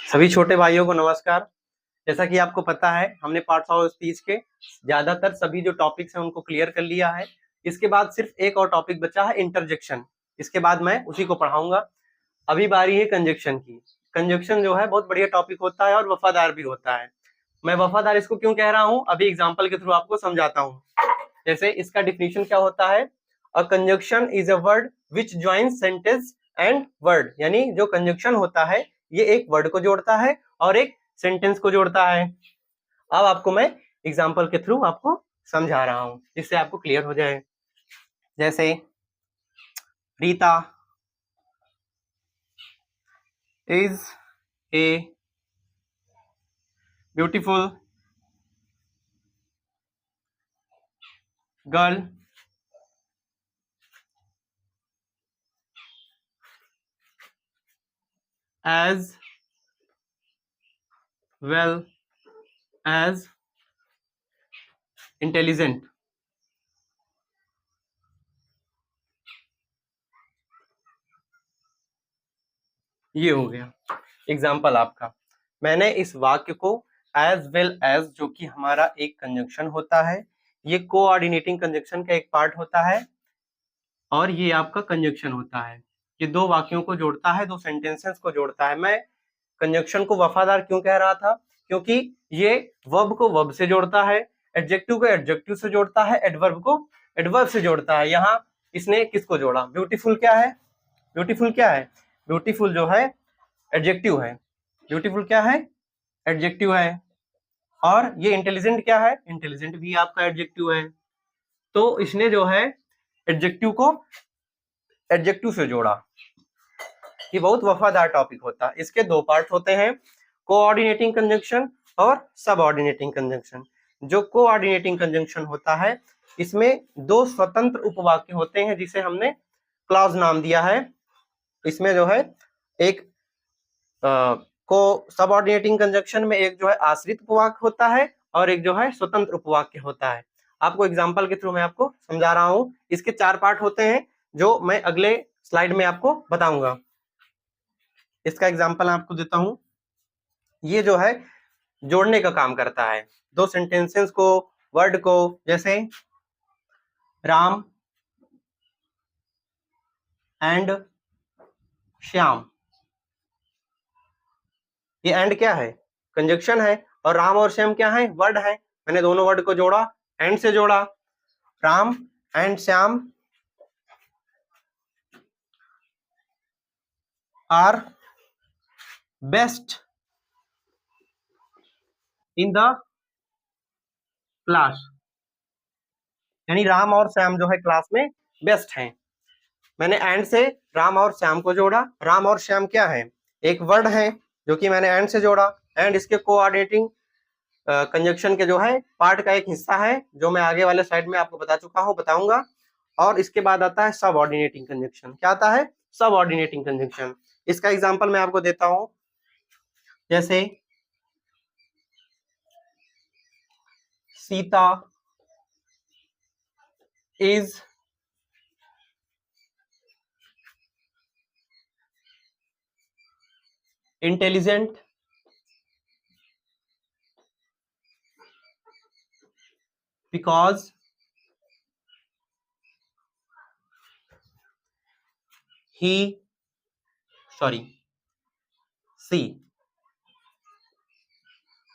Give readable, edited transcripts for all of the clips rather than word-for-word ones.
सभी छोटे भाइयों को नमस्कार। जैसा कि आपको पता है, हमने पार्ट्स ऑफ स्पीच के ज्यादातर सभी जो टॉपिक्स हैं उनको क्लियर कर लिया है। इसके बाद सिर्फ एक और टॉपिक बचा है, इंटरजेक्शन। इसके बाद मैं उसी को पढ़ाऊंगा। अभी बारी है कंजक्शन की। कंजक्शन जो है बहुत बढ़िया टॉपिक होता है और वफादार भी होता है। मैं वफादार इसको क्यों कह रहा हूँ, अभी एग्जाम्पल के थ्रू आपको समझाता हूँ। जैसे इसका डिफिनीशन क्या होता है, a conjunction is a word which joins sentence and word. यानी जो कंजक्शन होता है ये एक वर्ड को जोड़ता है और एक सेंटेंस को जोड़ता है। अब आपको मैं एग्जाम्पल के थ्रू आपको समझा रहा हूं जिससे आपको क्लियर हो जाए। जैसे Rita is a beautiful girl as well as intelligent। ये हो गया एग्जाम्पल आपका। मैंने इस वाक्य को एज वेल एज, जो कि हमारा एक कंजंक्शन होता है, ये कोऑर्डिनेटिंग कंजंक्शन का एक पार्ट होता है और ये आपका कंजंक्शन होता है। ये दो वाक्यों को जोड़ता है, दो सेंटेंसेस को जोड़ता है। मैं कंजंक्शन को वफादार क्यों कह रहा था, क्योंकि ये वर्ब को वर्ब से जोड़ता है, एडजेक्टिव को एडजेक्टिव से जोड़ता है, एडवर्ब को एडवर्ब से जोड़ता है। यहाँ इसने किसको जोड़ा, ब्यूटीफुल क्या है, ब्यूटीफुल क्या है, ब्यूटीफुल जो है एडजेक्टिव है। ब्यूटीफुल क्या है, एडजेक्टिव है। और ये इंटेलिजेंट क्या है, इंटेलिजेंट भी आपका एडजेक्टिव है। तो इसने जो है एडजेक्टिव को एडजेक्टिव से जोड़ा। ये बहुत वफादार टॉपिक होता है। इसके दो पार्ट होते हैं, कोऑर्डिनेटिंग कंजंक्शन और सबऑर्डिनेटिंग कंजंक्शन। जो कोऑर्डिनेटिंग कंजंक्शन होता है इसमें दो स्वतंत्र उपवाक्य होते हैं जिसे हमने क्लॉज नाम दिया है। इसमें जो है एक को सबऑर्डिनेटिंग कंजंक्शन में एक जो है आश्रित उपवाक्य होता है और एक जो है स्वतंत्र उपवाक्य होता है। आपको एग्जांपल के थ्रू मैं आपको समझा रहा हूं। इसके चार पार्ट होते हैं जो मैं अगले स्लाइड में आपको बताऊंगा। इसका एग्जांपल आपको देता हूं। ये जो है जोड़ने का काम करता है, दो सेंटेंसेस को, वर्ड को। जैसे राम एंड श्याम, ये एंड क्या है, कंजंक्शन है, और राम और श्याम क्या है, वर्ड है। मैंने दोनों वर्ड को जोड़ा, एंड से जोड़ा। Ram and Shyam are best in the class. यानी राम और श्याम जो है क्लास में बेस्ट हैं। मैंने एंड से राम और श्याम को जोड़ा। राम और श्याम क्या है, एक वर्ड है जो कि मैंने एंड से जोड़ा। एंड इसके कोऑर्डिनेटिंग कंजंक्शन के जो है पार्ट का एक हिस्सा है जो मैं आगे वाले स्लाइड में आपको बता चुका हूं, बताऊंगा। और इसके बाद आता है सबऑर्डिनेटिंग कंजंक्शन। क्या आता है, सबऑर्डिनेटिंग कंजंक्शन। इसका एग्जांपल मैं आपको देता हूं। जैसे Sita is intelligent because she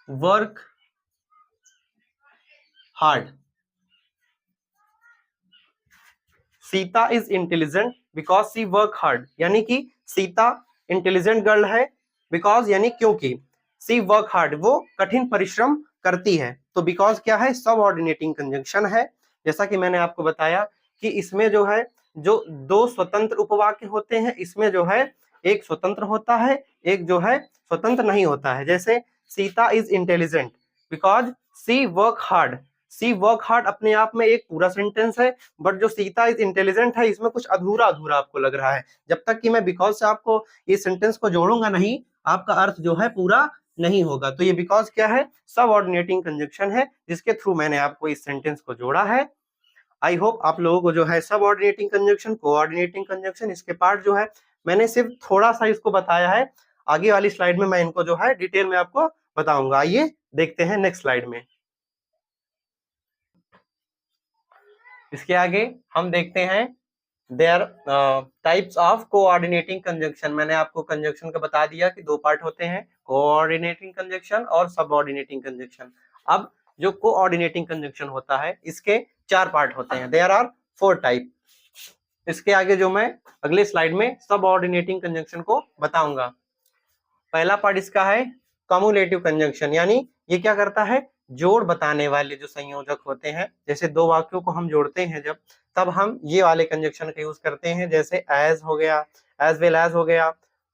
work hard। Sita is intelligent because she work hard, यानी कि सीता इंटेलिजेंट गर्ल है। बिकॉज यानी क्योंकि, सी वर्क हार्ड वो कठिन परिश्रम करती है। तो बिकॉज क्या है, सबऑर्डिनेटिंग कंजंक्शन है। जैसा कि मैंने आपको बताया कि इसमें जो है जो दो स्वतंत्र उपवाक्य होते हैं, इसमें जो है एक स्वतंत्र होता है, एक जो है स्वतंत्र नहीं होता है। जैसे Sita is intelligent because she work hard. She work hard अपने आप में एक पूरा सेंटेंस है, बट जो सीता इज इंटेलिजेंट है इसमें कुछ अधूरा अधूरा आपको लग रहा है। जब तक कि मैं बिकॉज से आपको इस सेंटेंस को जोड़ूंगा नहीं, आपका अर्थ जो है पूरा नहीं होगा। तो ये बिकॉज क्या है, सबऑर्डिनेटिंग कंजंक्शन है जिसके थ्रू मैंने आपको इस सेंटेंस को जोड़ा है। आई होप आप लोगों को जो है सबऑर्डिनेटिंग कंजंक्शन, कोऑर्डिनेटिंग कंजंक्शन, इसके पार्ट जो है मैंने सिर्फ थोड़ा सा इसको बताया है। आगे वाली स्लाइड में मैं इनको जो है डिटेल में आपको बताऊंगा। आइए देखते हैं नेक्स्ट स्लाइड में। इसके आगे हम देखते हैं there types of coordinating conjunction. मैंने आपको कंजंक्शन का बता दिया कि दो पार्ट होते हैं, कोऑर्डिनेटिंग कंजंक्शन और सबऑर्डिनेटिंग कंजंक्शन। अब जो कोऑर्डिनेटिंग कंजंक्शन होता है इसके चार पार्ट होते हैं, देयर आर 4 टाइप। इसके आगे जो मैं अगले स्लाइड में सबऑर्डिनेटिंग कंजंक्शन को बताऊंगा। पहला पार्ट इसका है कम्युलेटिव कंजंक्शन, यानी ये क्या करता है, जोड़ बताने वाले जो संयोजक होते हैं, जैसे दो वाक्यों को हम जोड़ते हैं जब, तब हम ये वाले कंजंक्शन का यूज करते हैं, जैसे एज हो गया, एज वेल एज हो गया,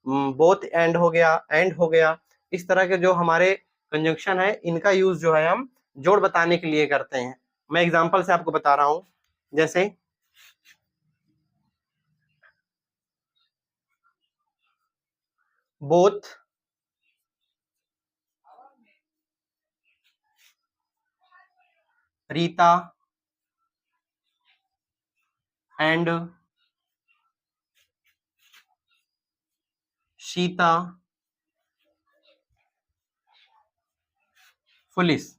बोथ एंड हो गया, एंड हो गया। इस तरह के जो हमारे कंजंक्शन है इनका यूज जो है हम जोड़ बताने के लिए करते हैं। मैं एग्जांपल से आपको बता रहा हूं, जैसे बोथ रीता एंड शीता पुलिस।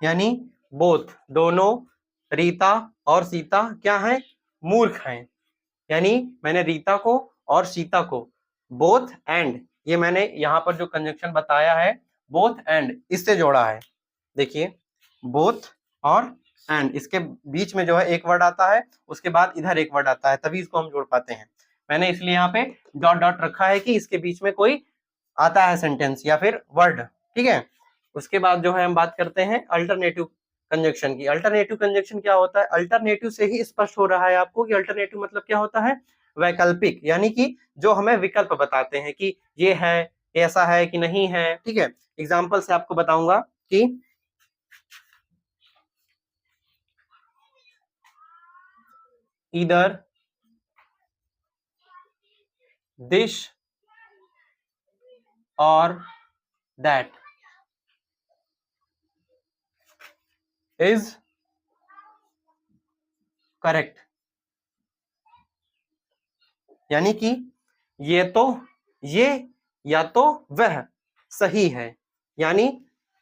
यानी बोथ दोनों, रीता और सीता क्या है, मूर्ख हैं। यानी मैंने रीता को और सीता को बोथ एंड, ये मैंने यहाँ पर जो कंजंक्शन बताया है बोथ एंड, इससे जोड़ा है। देखिए बोथ और एंड, इसके बीच में जो है एक वर्ड आता है, उसके बाद इधर एक वर्ड आता है, तभी इसको हम जोड़ पाते हैं। मैंने इसलिए यहाँ पे डॉट डॉट रखा है कि इसके बीच में कोई आता है सेंटेंस या फिर वर्ड, ठीक है। उसके बाद जो है हम बात करते हैं अल्टरनेटिव कंजंक्शन की। अल्टरनेटिव कंजंक्शन क्या होता है, अल्टरनेटिव से ही स्पष्ट हो रहा है आपको कि अल्टरनेटिव मतलब क्या होता है, वैकल्पिक, यानी कि जो हमें विकल्प बताते हैं कि ये है, ऐसा है कि नहीं है, ठीक है। एग्जाम्पल से आपको बताऊंगा कि ईदर दिस और दैट इज करेक्ट। यानी कि ये तो, ये या तो वह सही है, यानी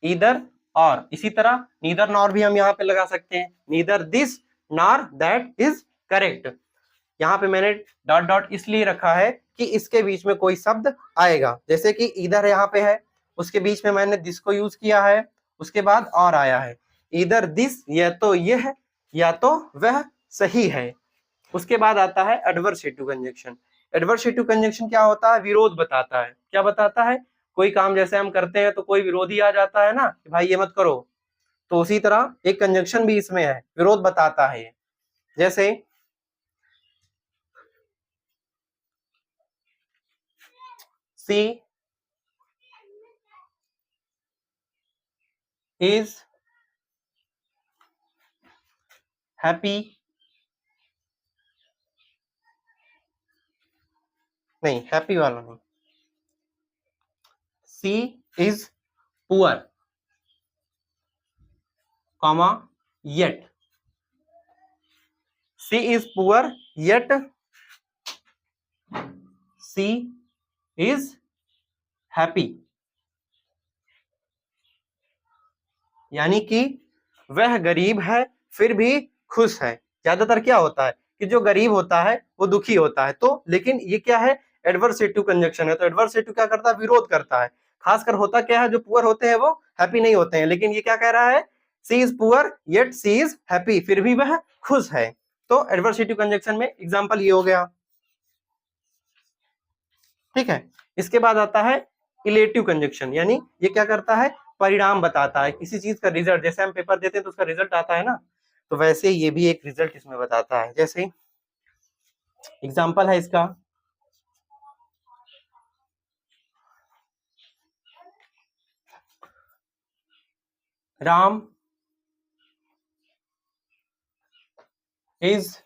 ईदर और। इसी तरह नीदर नॉर भी हम यहाँ पे लगा सकते हैं, neither this nor that is correct. यहाँ पे मैंने डॉट डॉट इसलिए रखा है कि इसके बीच में कोई शब्द आएगा, जैसे कि इधर यहाँ पे है, उसके बीच में मैंने दिस को यूज किया है, उसके बाद और आया है, इधर दिस या तो यह या तो वह सही है। उसके बाद आता है एडवर्सेटिव कंजंक्शन। एडवर्सेटिव कंजंक्शन क्या होता है, विरोध बताता है। क्या बताता है, कोई काम जैसे हम करते हैं तो कोई विरोधी आ जाता है ना कि भाई ये मत करो, तो उसी तरह एक कंजंक्शन भी इसमें है, विरोध बताता है। जैसे सी इज हैप्पी, नहीं हैप्पी वाला नहीं, she is poor comma yet, she is poor yet she is happy. यानी कि वह गरीब है फिर भी खुश है। ज्यादातर क्या होता है कि जो गरीब होता है वो दुखी होता है, तो लेकिन ये क्या है, एडवर्सेटिव कंजंक्शन है, तो एडवर्सेटिव क्या करता है, विरोध करता है। खासकर होता क्या है, जो पुअर होते हैं वो हैप्पी नहीं होते हैं, लेकिन ये क्या कह रहा है, she is poor yet she is happy, फिर भी वह खुश है। तो एडवर्सेटिव कंजंक्शन में एग्जाम्पल ये हो गया, ठीक है। इसके बाद आता है इलेटिव कंजंक्शन, यानी ये क्या करता है, परिणाम बताता है किसी चीज का रिजल्ट। जैसे हम पेपर देते हैं तो उसका रिजल्ट आता है ना, तो वैसे ये भी एक रिजल्ट इसमें बताता है। जैसे एग्जाम्पल है इसका, Ram is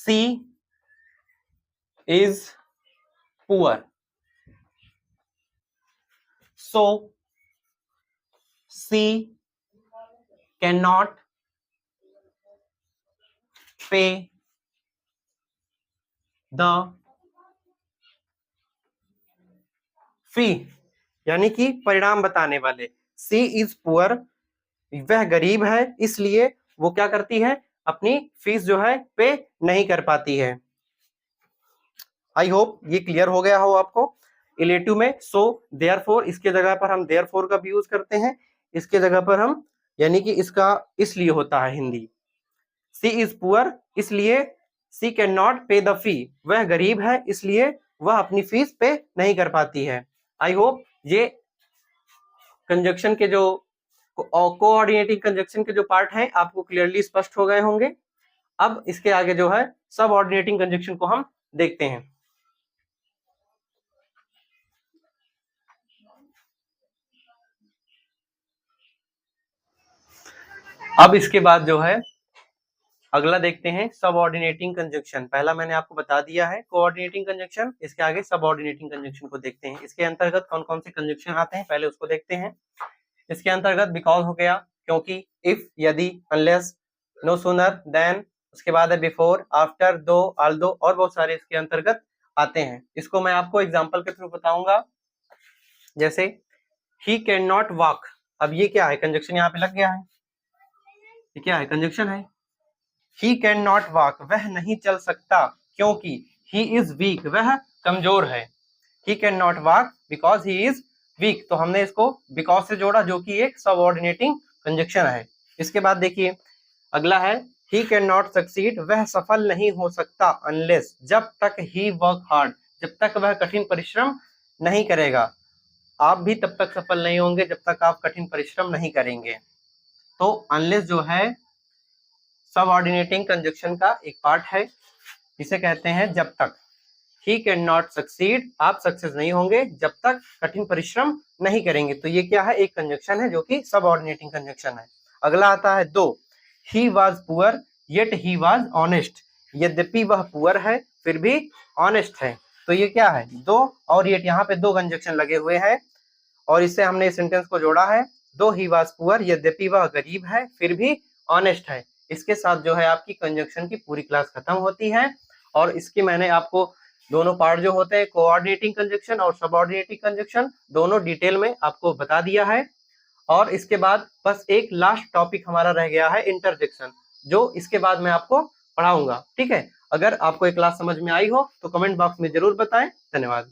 she is poor, so she can not pay the fee, यानी कि परिणाम बताने वाले। सी इज पुअर, वह गरीब है, इसलिए वो क्या करती है, अपनी फीस जो है पे नहीं कर पाती है। आई होप ये क्लियर हो गया हो आपको। इलेटिव में सो देयरफॉर, इसके जगह पर हम देयरफॉर का भी यूज करते हैं, इसके जगह पर हम, यानी कि इसका इसलिए होता है हिंदी। सी इज पुअर, इसलिए सी कैन नॉट पे द फी, वह गरीब है इसलिए वह अपनी फीस पे नहीं कर पाती है। आई होप ये कंजक्शन के जो कोऑर्डिनेटिंग कंजक्शन के जो पार्ट हैं आपको क्लियरली स्पष्ट हो गए होंगे। अब इसके आगे जो है सब ऑर्डिनेटिंग कंजक्शन को हम देखते हैं। अब इसके बाद जो है अगला देखते हैं सबऑर्डिनेटिंग कंजक्शन। पहला मैंने आपको बता दिया है कोऑर्डिनेटिंग कंजक्शन, इसके आगे सबऑर्डिनेटिंग कंजक्शन को देखते हैं। इसके अंतर्गत कौन कौन से कंजक्शन आते हैं पहले उसको देखते हैं। इसके अंतर्गत बिकॉज हो गया, क्योंकि, इफ यदि, अनलेस, नो सूनर देन, उसके बाद है बिफोर, आफ्टर, दो, आल्दो और बहुत सारे इसके अंतर्गत आते हैं। इसको मैं आपको एग्जांपल के थ्रू बताऊंगा। जैसे ही कैन नॉट वॉक, अब ये क्या है, कंजक्शन यहाँ पे लग गया है, ये क्या है, कंजक्शन है। ही कैन नॉट वॉक, वह नहीं चल सकता क्योंकि, ही इज वीक, वह कमजोर है। He can not walk because he is weak, तो हमने इसको बिकॉज से जोड़ा जो कि एक सबऑर्डिनेटिंग कंजक्शन है। इसके बाद देखिए अगला है ही कैन नॉट सक्सीड, वह सफल नहीं हो सकता, अनलेस, जब तक, ही वर्क हार्ड, जब तक वह कठिन परिश्रम नहीं करेगा। आप भी तब तक सफल नहीं होंगे जब तक आप कठिन परिश्रम नहीं करेंगे। तो अनलेस जो है सबऑर्डिनेटिंग कंजक्शन का एक पार्ट है, इसे कहते हैं जब तक। ही कैन नॉट सक्सीड, आप सक्सेस नहीं होंगे जब तक कठिन परिश्रम नहीं करेंगे। तो ये क्या है, एक कंजक्शन है जो कि सबऑर्डिनेटिंग कंजक्शन है। अगला आता है दो, he was poor yet he was honest, यद्यपि वह पुअर है फिर भी ऑनेस्ट है। तो ये क्या है, दो और येट, यहाँ पे दो कंजक्शन लगे हुए हैं और इससे हमने इस सेंटेंस को जोड़ा है। दो ही वाज पुअर, यद्यपि वह गरीब है फिर भी ऑनेस्ट है। इसके साथ जो है आपकी कंजक्शन की पूरी क्लास खत्म होती है। और इसकी मैंने आपको दोनों पार्ट जो होते हैं कोऑर्डिनेटिंग कंजक्शन और सबऑर्डिनेटिंग कंजक्शन दोनों डिटेल में आपको बता दिया है। और इसके बाद बस एक लास्ट टॉपिक हमारा रह गया है इंटरजेक्शन, जो इसके बाद मैं आपको पढ़ाऊंगा। ठीक है, अगर आपको ये क्लास समझ में आई हो तो कमेंट बॉक्स में जरूर बताएं। धन्यवाद।